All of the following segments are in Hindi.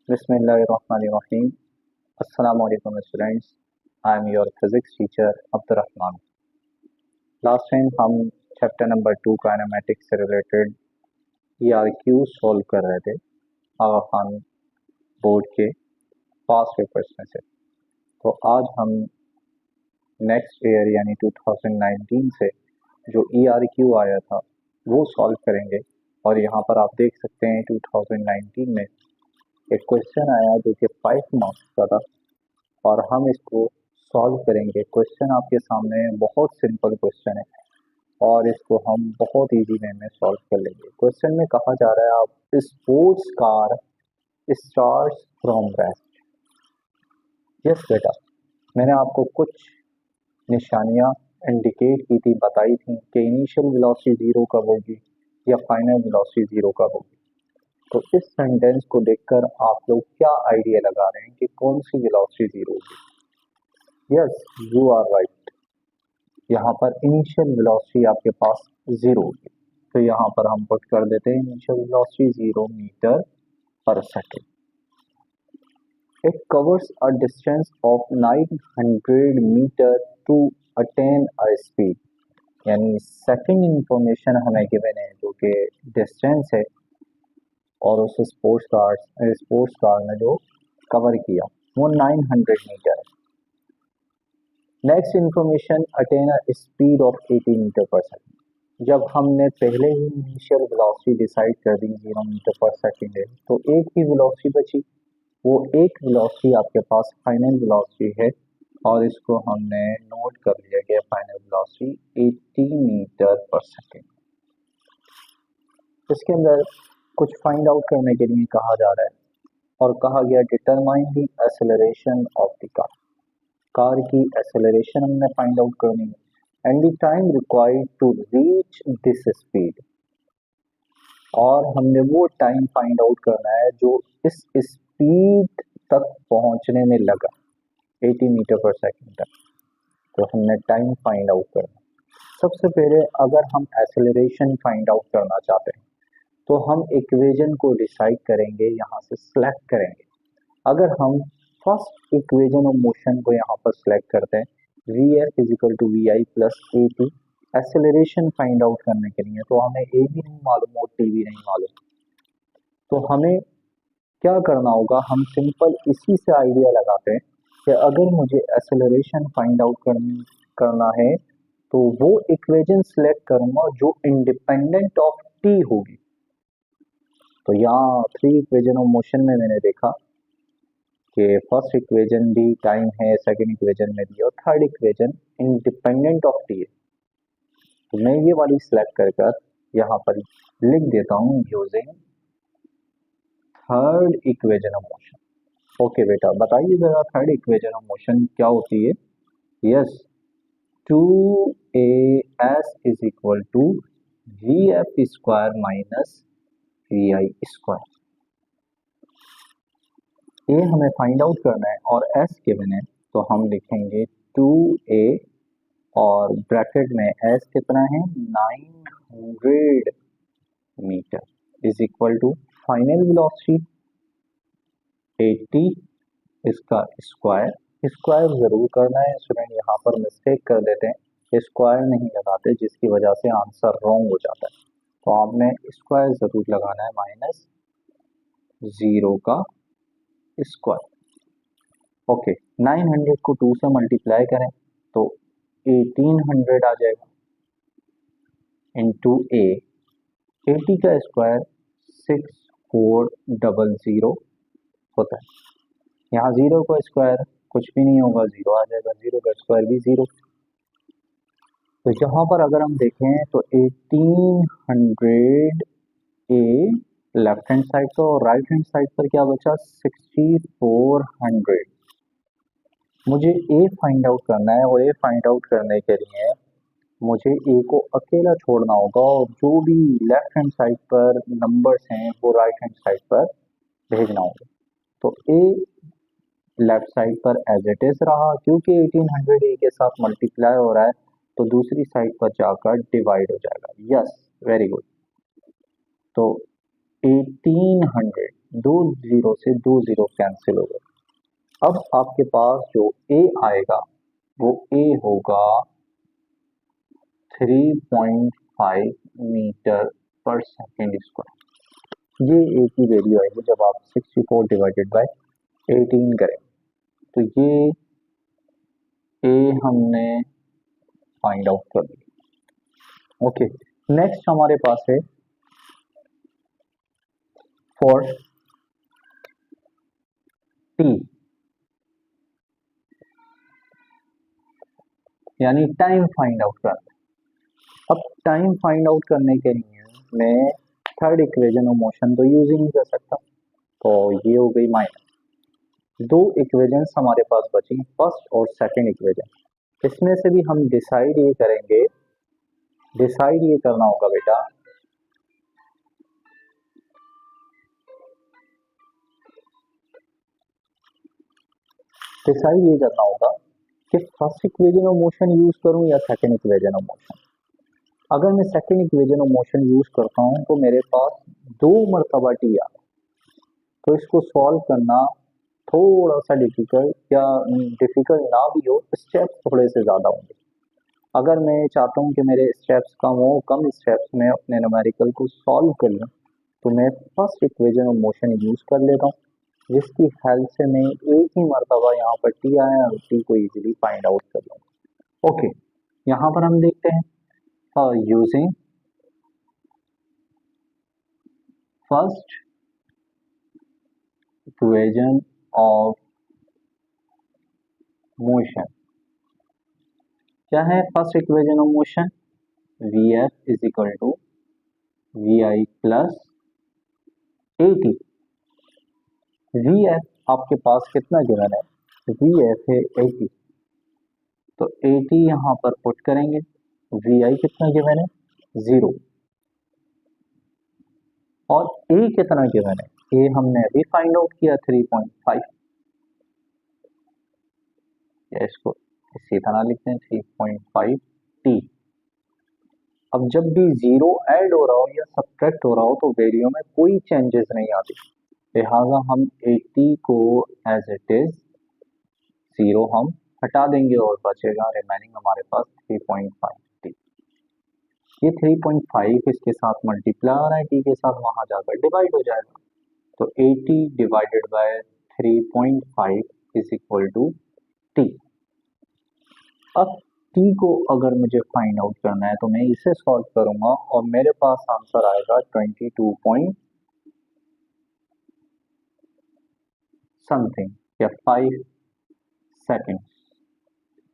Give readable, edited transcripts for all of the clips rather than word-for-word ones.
Bismillahirrahmanirrahim. Assalamu alaikum students. I am your physics teacher Abdurrahman. Last time हम चैप्टर नंबर 2 काइनेमेटिक्स से रिलेटेड ERQ सॉल्व कर रहे थे आगा खान बोर्ड के पास पेपर्स में से। तो आज हम नेक्स्ट ईयर यानी 2019 से जो ERQ आया था वो सॉल्व करेंगे। और यहाँ पर आप देख सकते हैं 2019 में एक क्वेश्चन आया जो कि 5 मार्क्स का था और हम इसको सॉल्व करेंगे। क्वेश्चन आपके सामने बहुत सिंपल क्वेश्चन है और इसको हम बहुत इजी वे में सॉल्व कर लेंगे। क्वेश्चन में कहा जा रहा है आप sports car starts from rest. Yes बेटा, मैंने आपको कुछ निशानियां इंडिकेट की थी, बताई थी कि इनिशियल वेलोसिटी 0 कब होगी या फाइनल वेलोसिटी 0 कब होगी। तो इस सेंटेंस को देखकर आप लोग क्या आइडिया लगा रहे हैं कि कौन सी वेलोसिटी 0 होगी? Yes, you are right. यहाँ पर इनिशियल वेलोसिटी आपके पास 0 होगी, तो यहाँ पर हम पुट कर देते हैं initial velocity 0 meter per second. It covers a distance of 900 meter to attain a speed, यानी सेकंड इंफॉर्मेशन हमें गिवन है जो कि डिस्टेंस है और उस स्पोर्ट्स कार ने जो कवर किया वो 900 मीटर है। Next information attain a speed of 80 meter per second. जब हमने पहले ही इनिशियल वेलोसिटी डिसाइड कर दी 0 मीटर पर सेकेंड है, तो एक ही वेलोसिटी बची। वो एक वेलोसिटी आपके पास फाइनल वेलोसिटी है और इसको हमने नोट कर लिया गया, final velocity 80 meter per second. इसके अंदर कुछ फाइंड आउट करने के लिए कहा जा रहा है और कहा गया determine the acceleration of the car. Car की एक्सेलरेशन हमने फाइंड आउट करनी है and the time required to reach this speed, और हमने वो टाइम फाइंड आउट करना है जो इस स्पीड तक पहुंचने में लगा 80 मीटर पर सेकेंड तक। तो हमने टाइम फाइंड आउट करना। सबसे पहले अगर हम एक्सेलरेशन फाइंड आउट करना चाहते हैं तो हम इक्वेशन को डिसाइड करेंगे, यहाँ से सिलेक्ट करेंगे। अगर हम फर्स्ट इक्वेशन ऑफ मोशन को यहाँ पर सिलेक्ट करते हैं, Vf is equal to V I plus A T, acceleration find out करने के लिए, तो हमें ए भी नहीं मालूम और टी भी नहीं मालूम। तो हमें क्या करना होगा, हम सिंपल इसी से आइडिया लगाते हैं कि अगर मुझे एक्सेलरेशन फाइंड आउट करना है तो वो इक्वेशन सिलेक्ट करूंगा जो इंडिपेंडेंट ऑफ टी होगी। तो यहाँ 3 इक्वेशन ऑफ मोशन में मैंने देखा कि फर्स्ट इक्वेशन भी टाइम है, सेकंड इक्वेशन में भी, और third equation independent of T है। तो मैं ये वाली सिलेक्ट कर यहाँ पर लिख देता हूँ using third equation of motion. Okay बेटा, बताइए जरा थर्ड इक्वेशन ऑफ मोशन क्या होती है? Yes, 2as is equal to V F square minus V I square. ये हमें फाइंड आउट करना है और s गिवन है, तो हम लिखेंगे 2a और ब्रैकेट में s कितना है 900 meter is equal to final velocity 80, इसका स्क्वायर जरूर करना है। स्टूडेंट यहाँ पर मिस्टेक कर देते हैं, स्क्वायर नहीं लगाते जिसकी वजह से आंसर रॉन्ग हो जाता है। तो आपने स्क्वायर जरूर लगाना है, माइनस 0 का स्क्वायर। ओके, 900 को 2 से मल्टीप्लाई करें तो 1800 आ जाएगा इंटू ए, 80 का स्क्वायर 6400 होता है। यहाँ 0 का स्क्वायर कुछ भी नहीं होगा, 0 आ जाएगा, 0 का स्क्वायर भी 0। तो यहाँ पर अगर हम देखें तो 1800 ए लेफ्ट हैंड साइड पर और राइट हैंड साइड पर क्या बचा 6400। मुझे ए फाइंड आउट करना है और ए फाइंड आउट करने के लिए मुझे ए को अकेला छोड़ना होगा और जो भी लेफ्ट हैंड साइड पर नंबर्स हैं वो राइट हैंड साइड पर भेजना होगा। तो ए लेफ्ट साइड पर एज इट इज रहा, क्योंकि 1800 ए के साथ मल्टीप्लाई हो रहा है तो दूसरी साइड पर जाकर डिवाइड हो जाएगा। Yes, very good. तो 1800, दो जीरो से दो जीरो कैंसिल हो गए। अब आपके पास जो ए आएगा वो ए होगा 3.5 मीटर पर सेकेंड स्क्वायर। ये ए की वैल्यू आएगी जब आप 64 डिवाइडेड बाय 18 करें। तो ये ए हमने फाइंड आउट कर लिया। ओके, नेक्स्ट हमारे पास है फॉर टी, यानी टाइम फाइंड आउट करना। अब टाइम फाइंड आउट करने के लिए मैं थर्ड इक्वेशन ऑफ मोशन तो यूज ही नहीं कर सकता, तो ये हो गई माइनस। दो इक्वेशंस हमारे पास बची, फर्स्ट और सेकंड इक्वेशन। इसमें से भी हम डिसाइड ये करेंगे, डिसाइड ये करना होगा बेटा डिसाइड ये करना होगा कि first equation of motion use करूं या सेकंड इक्वेशन ऑफ मोशन। अगर मैं second equation of motion use करता हूं तो मेरे पास दो मरतबा टी आ, तो इसको सॉल्व करना थोड़ा सा डिफिकल्ट, या डिफिकल्ट ना भी हो, स्टेप्स थोड़े से ज़्यादा होंगे। अगर मैं चाहता हूँ कि मेरे स्टेप्स कम हो, कम स्टेप्स में अपने न्यूमेरिकल को सॉल्व कर लूँ, तो मैं first equation of motion use कर लेता हूँ, जिसकी हेल्प से मैं एक ही मरतबा यहाँ पर टी आया और टी को इजीली फाइंड आउट कर लूँगा। ओके, यहाँ पर हम देखते हैं using first equation of motion. क्या है first equation of motion? V F is equal to V I plus A T. V F आपके पास कितना गिवन है? वी एफ है 80, तो 80 यहाँ पर पुट करेंगे। वी आई कितना गिवन है? 0। और ए कितना गिवन है? ए हमने अभी फाइंड आउट किया 3.5, या इसको इसी तरह लिखते हैं 3.5 टी। अब जब भी 0 ऐड हो रहा हो या सब्ट्रैक्ट हो रहा हो तो वैल्यू में कोई चेंजेस नहीं आती, लिहाजा हम 80 को एज इट इज 0 हम हटा देंगे और बचेगा रिमेनिंग हमारे पास 3.5 टी। ये 3.5 इसके साथ मल्टीप्लाई हो रहा है टी के साथ, वहां जाकर डिवाइड हो जाएगा। तो 80 divided by 3.5 is equal to T. अब टी को अगर मुझे फाइंड आउट करना है तो मैं इसे सॉल्व करूंगा और मेरे पास आंसर आएगा 22 पॉइंट समथिंग या 5 सेकेंड।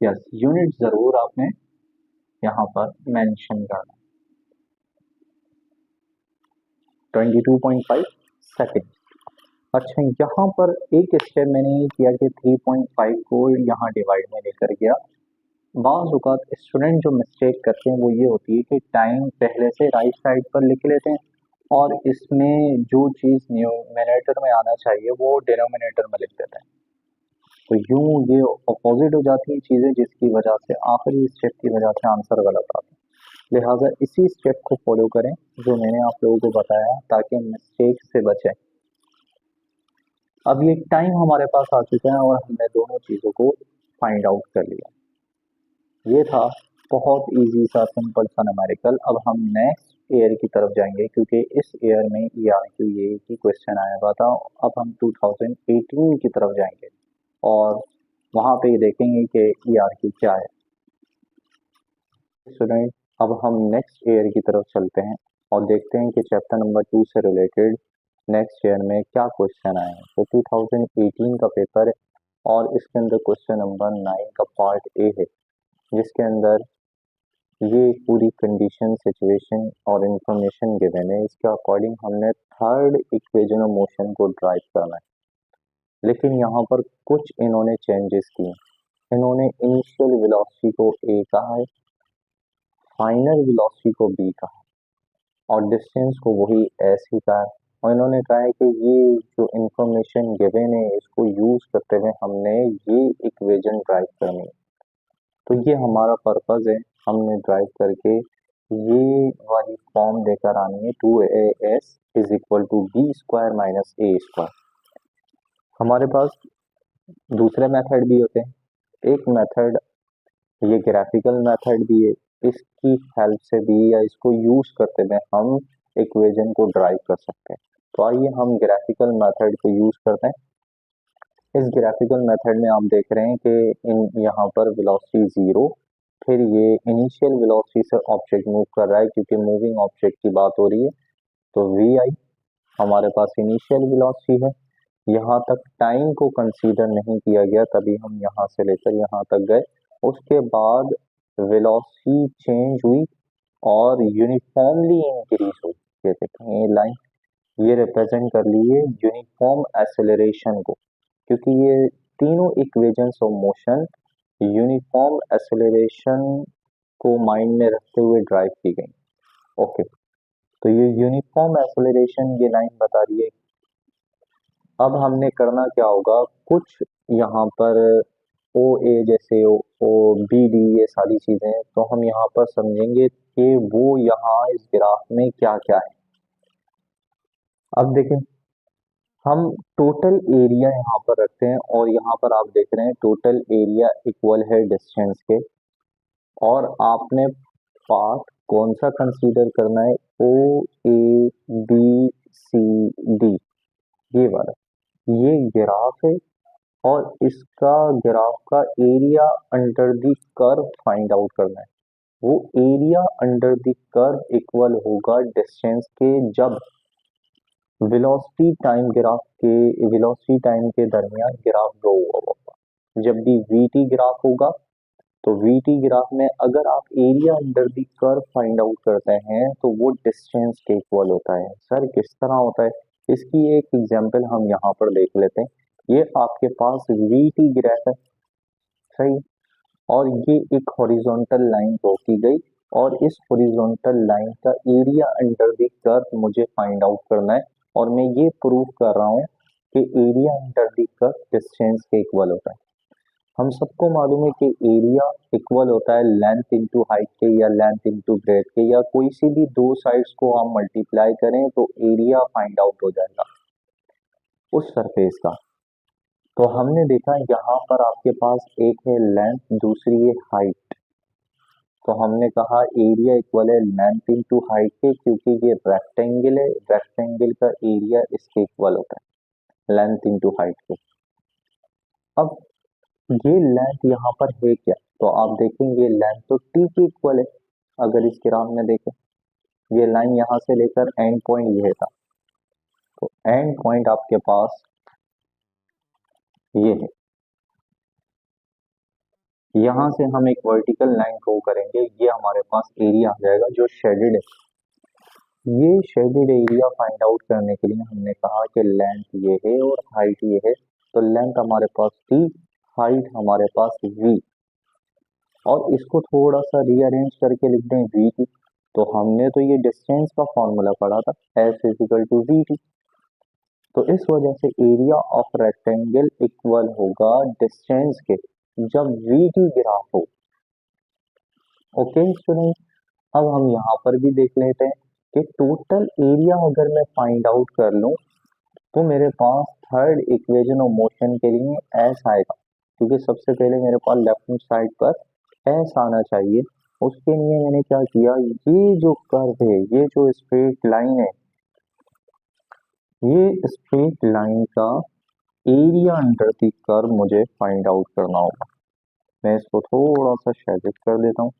यस, यूनिट जरूर आपने यहाँ पर मेंशन करना, 22.5 सेकेंड। अच्छा, यहाँ पर एक स्टेप मैंने ये किया कि 3.5 को यहाँ डिवाइड में लेकर गया। बाज़ औक़ात स्टूडेंट जो मिस्टेक करते हैं वो ये होती है कि टाइम पहले से राइट साइड पर लिख लेते हैं और इसमें जो चीज़ न्यूमरेटर में आना चाहिए वो डिनोमिनेटर में लिख देते हैं, तो यूं ये अपोजिट हो जाती है चीज़ें, जिसकी वजह से आखिरी स्टेप की वजह से आंसर गलत आता है। लिहाजा इसी स्टेप को फॉलो करें जो मैंने आप लोगों को बताया, ताकि मिस्टेक से बचें। अब ये टाइम हमारे पास आ चुका है और हमने दोनों चीज़ों को फाइंड आउट कर लिया। ये था बहुत इजी सा सिंपल सा न्यूमेरिकल। अब हम नेक्स्ट ईयर की तरफ जाएंगे, क्योंकि इस ईयर में ERQ ये ही क्वेश्चन आया हुआ था। अब हम 2018 की तरफ जाएंगे और वहाँ पे देखेंगे कि ERQ क्या है। स्टूडेंट, अब हम नेक्स्ट ईयर की तरफ चलते हैं और देखते हैं कि चैप्टर नंबर 2 से रिलेटेड नेक्स्ट ईयर में क्या क्वेश्चन आए हैं। तो 2018 का पेपर है और इसके अंदर क्वेश्चन नंबर 9 का पार्ट ए है, जिसके अंदर ये पूरी कंडीशन, सिचुएशन और इंफॉर्मेशन गिवन है। इसके अकॉर्डिंग हमने थर्ड इक्वेशन ऑफ मोशन को ड्राइव करना है। लेकिन यहाँ पर कुछ इन्होंने चेंजेस किए। इन्होंने इनिशियल वेलोसिटी को ए कहा है, फाइनल वेलोसिटी को बी कहा है और डिस्टेंस को वही एस ही कहा है। और इन्होंने कहा है कि ये जो इंफॉर्मेशन गिवन है इसको यूज करते हुए हमने ये इक्वेशन ड्राइव करनी है। तो ये हमारा पर्पज़ है, हमने ड्राइव करके ये वाली फॉर्म देकर आनी है 2as is equal to B square minus A square. हमारे पास दूसरे मेथड भी होते हैं। एक मेथड ये ग्राफिकल मेथड भी है, इसकी हेल्प से भी या इसको यूज करते हुए हम इक्वेशन को ड्राइव कर सकते हैं। तो आइए हम ग्राफिकल मेथड को यूज करते हैं। इस ग्राफिकल मेथड में आप देख रहे हैं कि यहाँ पर वेलोसिटी जीरो, फिर ये इनिशियल वेलोसिटी से ऑब्जेक्ट मूव कर रहा है क्योंकि मूविंग ऑब्जेक्ट की बात हो रही है। तो वी आई हमारे पास इनिशियल वेलोसिटी है, यहाँ तक टाइम को कंसीडर नहीं किया गया, तभी हम यहाँ से लेकर यहाँ तक गए। उसके बाद वेलोसिटी चेंज हुई और यूनिफॉर्मली इंक्रीज हुई। ये देखें ये लाइन, ये रिप्रेजेंट कर लिए यूनिफॉर्म एक्सेलरेशन को, क्योंकि ये तीनों equations of motion uniform acceleration को माइंड में रखते हुए ड्राइव की गई। ओके, तो ये यूनिफॉर्म एक्सेलरेशन ये लाइन बता रही है। अब हमने करना क्या होगा, कुछ यहाँ पर ओ ए जैसे ओ बी डी ये सारी चीजें, तो हम यहाँ पर समझेंगे कि वो यहाँ इस ग्राफ में क्या क्या है। अब देखें, हम टोटल एरिया यहाँ पर रखते हैं और यहाँ पर आप देख रहे हैं टोटल एरिया इक्वल है डिस्टेंस के, और आपने पाथ कौन सा कंसीडर करना है, ओ ए बी सी डी, ये वाला, ये ग्राफ है और इसका ग्राफ का area under the curve find out करना है। वो area under the curve equal होगा डिस्टेंस के जब वेलोसिटी टाइम के दरमियान ग्राफ ड्रॉ हुआ होगा। जब भी वीटी ग्राफ होगा तो वीटी ग्राफ में अगर आप area under the curve find out करते हैं तो वो डिस्टेंस के इक्वल होता है। सर किस तरह होता है, इसकी एक एग्जांपल हम यहाँ पर देख लेते हैं। ये आपके पास वीटी ग्राफ है, सही, और ये एक हॉरिजॉन्टल लाइन ड्रॉ की गई और इस हॉरिजॉन्टल लाइन का एरिया अंडर द कर्व मुझे फाइंड आउट करना है, और मैं ये प्रूव कर रहा हूँ कि area under the curve distance के इक्वल होता है। हम सबको मालूम है कि एरिया इक्वल होता है लेंथ इंटू हाइट के या लेंथ इंटू ब्रेथ के, या कोई सी भी दो साइड्स को हम मल्टीप्लाई करें तो एरिया फाइंड आउट हो जाएगा उस सरफेस का। तो हमने देखा यहाँ पर आपके पास एक है लेंथ, दूसरी है हाइट, तो हमने कहा एरिया इक्वल है लेंथ इंटू हाइट के, क्योंकि ये रेक्टेंगल है, रेक्टेंगल का एरिया इसके इक्वल होता है लेंथ इंटू हाइट के। अब ये लेंथ यहाँ पर है क्या, तो आप देखेंगे लेंथ तो टी के इक्वल है। अगर इस ग्राफ में देखें, ये लाइन यहाँ से लेकर एंड पॉइंट ये था, तो एंड पॉइंट आपके पास ये है। यहाँ से हम एक वर्टिकल लाइन ड्रॉ करेंगे, ये हमारे पास एरिया आ जाएगा जो शेडेड है। ये शेडेड एरिया फाइंड आउट करने के लिए हमने कहा कि लेंथ ये है और हाइट ये है, तो लेंथ हमारे पास टी, हाइट हमारे पास वी, और इसको थोड़ा सा रीअरेंज करके लिख दें वी टी। तो हमने तो ये डिस्टेंस का फॉर्मूला पढ़ा था, S is equal to V T. तो इस वजह से एरिया ऑफ रेक्टेंगल इक्वल होगा डिस्टेंस के जब वी टी ग्राफ हो। ओके स्टूडेंट, अब हम यहाँ पर भी देख लेते हैं कि टोटल एरिया अगर मैं फाइंड आउट कर लूँ तो मेरे पास थर्ड इक्वेशन ऑफ मोशन के लिए एस आएगा, क्योंकि सबसे पहले मेरे पास लेफ्ट हैंड साइड पर एस आना चाहिए। उसके लिए मैंने क्या किया, ये जो कर्व है, ये जो स्ट्रेट लाइन है, ये स्ट्रेट लाइन का एरिया अंडर द कर्व मुझे फाइंड आउट करना होगा। मैं इसको थोड़ा सा शेडित कर देता हूँ।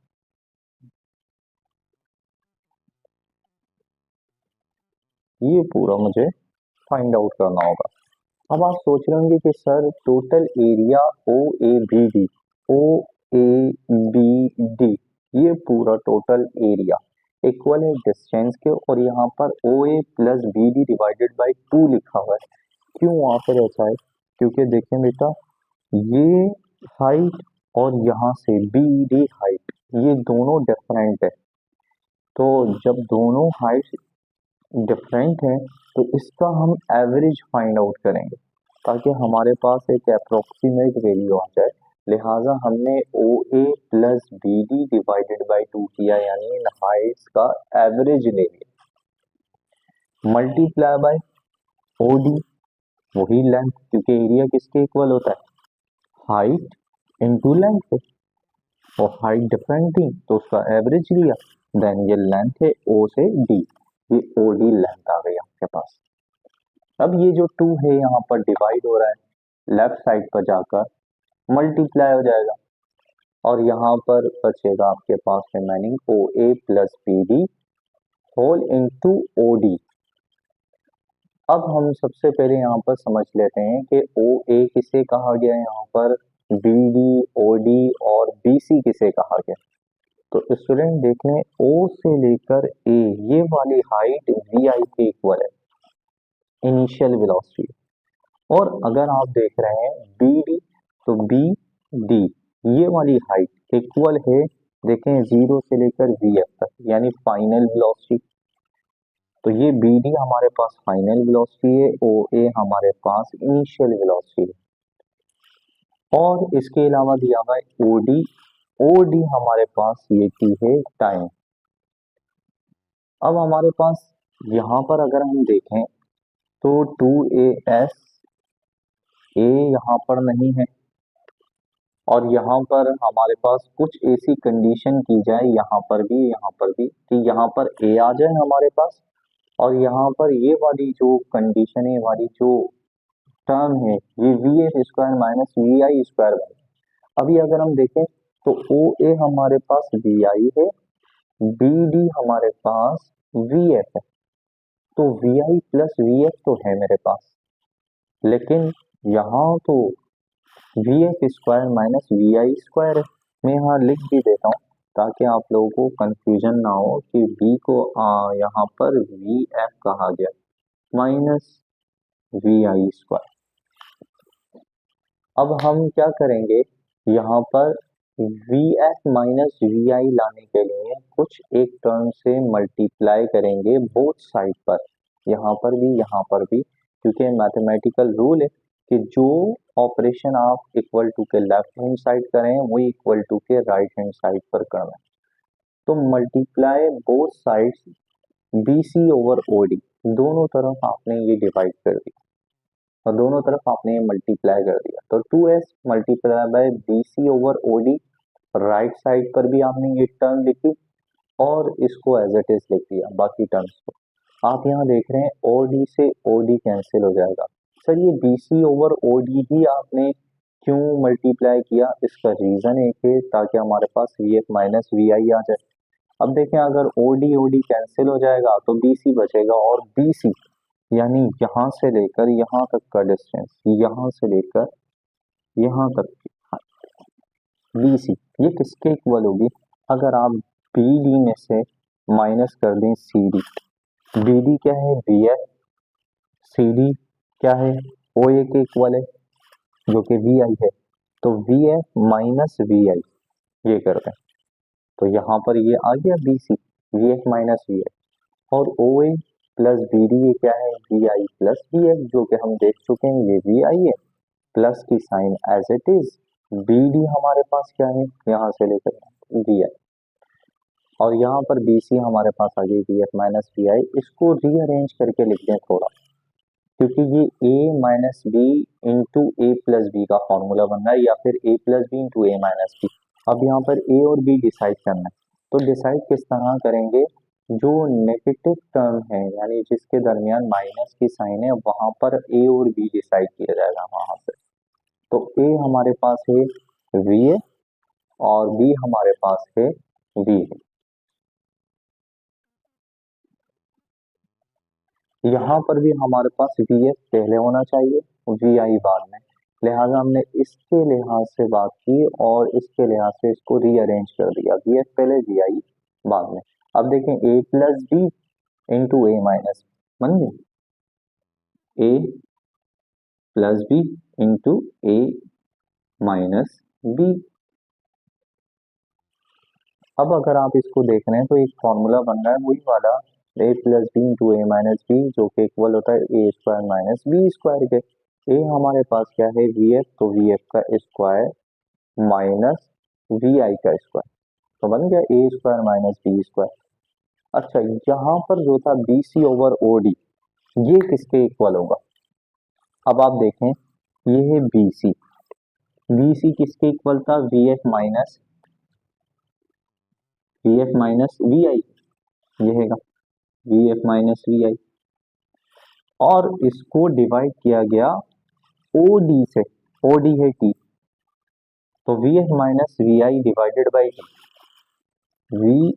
ये पूरा मुझे फाइंड आउट करना होगा। अब आप सोच रहे होंगे कि sir total area O A B D, O A B D, ये पूरा टोटल एरिया इक्वल है डिस्टेंस के, और यहाँ पर O A plus B D divided by 2 लिखा हुआ है। क्यों वहाँ पर ऐसा है, क्योंकि देखें बेटा, ये हाइट और यहाँ से बी डी हाइट, ये दोनों डिफरेंट है। तो जब दोनों हाइट डिफरेंट है तो इसका हम एवरेज फाइंड आउट करेंगे ताकि हमारे पास एक अप्रोक्सीमेट वैल्यू आ जाए। लिहाजा हमने O A plus B D divided by 2 किया, यानी इन हाइट्स का एवरेज ले लिया, मल्टीप्लाई बाय ओ डी, वही लेंथ, क्योंकि एरिया किसके इक्वल होता है, हाइट इंटू लेंथ है, और हाइट डिफरेंट थी तो उसका एवरेज लिया, देन ये लेंथ है ओ से डी, ये ओ डी लेंथ आ गई आपके पास। अब ये जो 2 है यहाँ पर डिवाइड हो रहा है, लेफ्ट साइड पर जाकर मल्टीप्लाई हो जाएगा, और यहाँ पर बचेगा आपके पास remaining O A plus B D whole into O D. अब हम सबसे पहले यहाँ पर समझ लेते हैं कि ओ ए किसे कहा गया है, यहाँ पर बी डी, ओ डी और बी सी किसे कहा गया। तो स्टूडेंट देख लें, ओ से लेकर ए ये वाली हाइट वी आई के इक्वल है, इनिशियल वेलोसिटी। और अगर आप देख रहे हैं बी डी, तो बी डी ये वाली हाइट इक्वल है, देखें 0 से लेकर वी एफ तक, यानी फाइनल वेलोसिटी। तो ये बी डी हमारे पास फाइनल वेलोसिटी है, ओ ए हमारे पास इनिशियल वेलोसिटी है, और इसके अलावा दिया हुआ है ओ डी, ओ डी हमारे पास ये की है टाइम। अब हमारे पास यहाँ पर अगर हम देखें तो 2as ए यहाँ पर नहीं है, और यहाँ पर हमारे पास कुछ ऐसी कंडीशन की जाए यहाँ पर भी कि यहाँ पर ए आ जाए हमारे पास, और यहाँ पर ये वाली जो कंडीशन है, वाली जो टर्म है, ये V F square minus V I square बने। अभी अगर हम देखें तो ओ ए हमारे पास वी आई है, बी डी हमारे पास वी एफ है, तो V I plus V F तो है मेरे पास, लेकिन यहाँ तो V F square minus V I square है। मैं यहाँ लिख भी देता हूँ ताकि आप लोगों को कंफ्यूजन ना हो कि v को यहाँ पर वी एफ कहा गया माइनस वी आई स्क्वायर। अब हम क्या करेंगे, यहाँ पर वी एफ माइनस वी आई लाने के लिए कुछ एक टर्म से मल्टीप्लाई करेंगे बोथ साइड पर, यहाँ पर भी, क्योंकि मैथमेटिकल रूल है कि जो ऑपरेशन आप इक्वल टू के लेफ्ट हैंड साइड करें वही इक्वल टू के राइट हैंड साइड पर करना है। तो multiply both sides B C over O D, दोनों तरफ आपने ये डिवाइड कर दिया और दोनों तरफ आपने ये मल्टीप्लाई कर दिया, तो 2s multiply by B C over O D, right side पर भी आपने ये टर्म लिखी और इसको एज इट इज लिख दिया बाकी टर्म्स को। आप यहाँ देख रहे हैं ओ डी से ओ डी कैंसिल हो जाएगा। सर ये B C over O D ही आपने क्यों मल्टीप्लाई किया, इसका रीजन एक है ताकि हमारे पास वी एफ माइनस वी आई आ जाए। अब देखें अगर ओ डी कैंसिल हो जाएगा तो बी सी बचेगा, और बी सी यानी यहाँ से लेकर यहाँ तक का डिस्टेंस, यहाँ से लेकर यहाँ तक की बी सी ये किसके इक्वल होगी, अगर आप बी डी में से माइनस कर दें सी डी, बी डी क्या है बी एफ, सी डी क्या है ओ ए के इक्वल है जो कि वी आई है, तो V F minus V I ये कर दें, तो यहाँ पर ये आ गया B C V F minus V I, और O A plus B D ये क्या है V I plus V F, जो कि हम देख चुके हैं ये वी आई है, प्लस की sign as it is, B D हमारे पास क्या है यहाँ से लेकर वी आई, और यहाँ पर बी सी हमारे पास आ गई V F minus V I. इसको रीअरेंज करके लिख दें थोड़ा, क्योंकि ये a minus B into A plus B का फॉर्मूला बन रहा है, या फिर a plus B into A minus B. अब यहाँ पर a और b डिसाइड करना है, तो डिसाइड किस तरह करेंगे, जो नेगेटिव टर्म है यानी जिसके दरमियान माइनस की साइन है वहां पर a और b डिसाइड किया जाएगा वहां पर। तो a हमारे पास है वी ए और b हमारे पास है v ए। यहाँ पर भी हमारे पास वी एफ पहले होना चाहिए, वी आई बाद में, लिहाजा हमने इसके लिहाज से बात की और इसके लिहाज से इसको रीअरेंज कर दिया, वी एफ पहले वी आई बाद में। अब देखें ए plus B into A minus बन गई, ए plus B into A minus B. अब अगर आप इसको देख रहे हैं तो एक फॉर्मूला बन रहा है वही वाला A plus B into A minus B, जो कि इक्वल होता है A square minus B square के। ए हमारे पास क्या है वी एफ, तो वी एफ का स्क्वायर माइनस वी आई का स्क्वायर, तो बन गया A square minus B square. अच्छा, यहाँ पर जो था B C over O D, ये किसके इक्वल होगा? अब आप देखें, ये है बी सी, बी सी किसके इक्वल था? V F minus V I, ये है V F minus V I, और इसको डिवाइड किया गया ओ डी से, ओ डी है टी, तो V F minus V I divided by T, V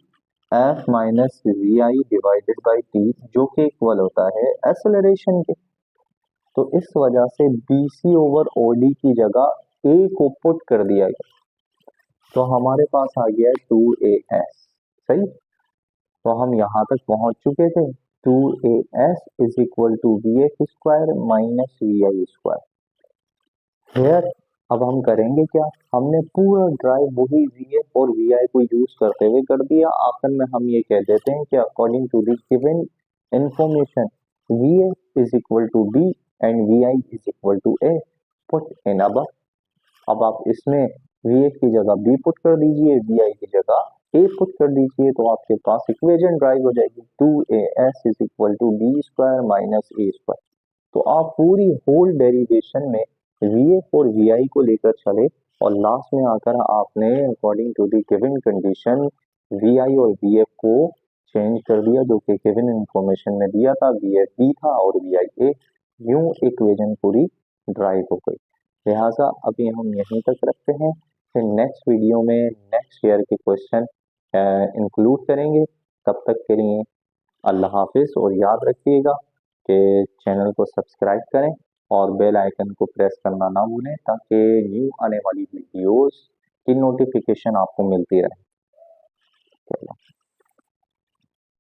F minus V I divided by T, जो कि इक्वल होता है एक्सेलरेशन के। तो इस वजह से B C over O D की जगह ए को पुट कर दिया गया, तो हमारे पास आ गया 2as। सही, तो हम यहाँ तक पहुंच चुके थे। 2as is equal to V F square minus V I square. Here अब हम करेंगे क्या, हमने पूरा ड्राइव वही वी एफ और वी आई को यूज करते हुए कर दिया। आखिर में हम ये कह देते हैं कि according to the given information V F is equal to B and V I is equal to A, put in अब आप इसमें वी एफ की जगह बी पुट कर दीजिए, वी आई की जगह ए पुट कर दीजिए, तो आपके पास इक्वेशन ड्राइव हो जाएगी 2as is equal to B square minus A square. तो आप पूरी होल डेरिवेशन में वी एफ और वी आई को लेकर चले, और लास्ट में आकर आपने according to the given condition V I और वी एफ को चेंज कर दिया, जो कि गिवन इंफॉर्मेशन में दिया था, वी एफ बी था और वी आई ए। यूं इक्वेशन पूरी ड्राइव हो गई। लिहाजा अभी हम यहीं तक रखते हैं, फिर नेक्स्ट वीडियो में नेक्स्ट ईयर के क्वेश्चन इंक्लूड करेंगे। तब तक के लिए अल्लाह हाफिज, और याद रखिएगा कि चैनल को सब्सक्राइब करें और बेल आइकन को प्रेस करना ना भूलें, ताकि न्यू आने वाली वीडियोस की नोटिफिकेशन आपको मिलती रहे।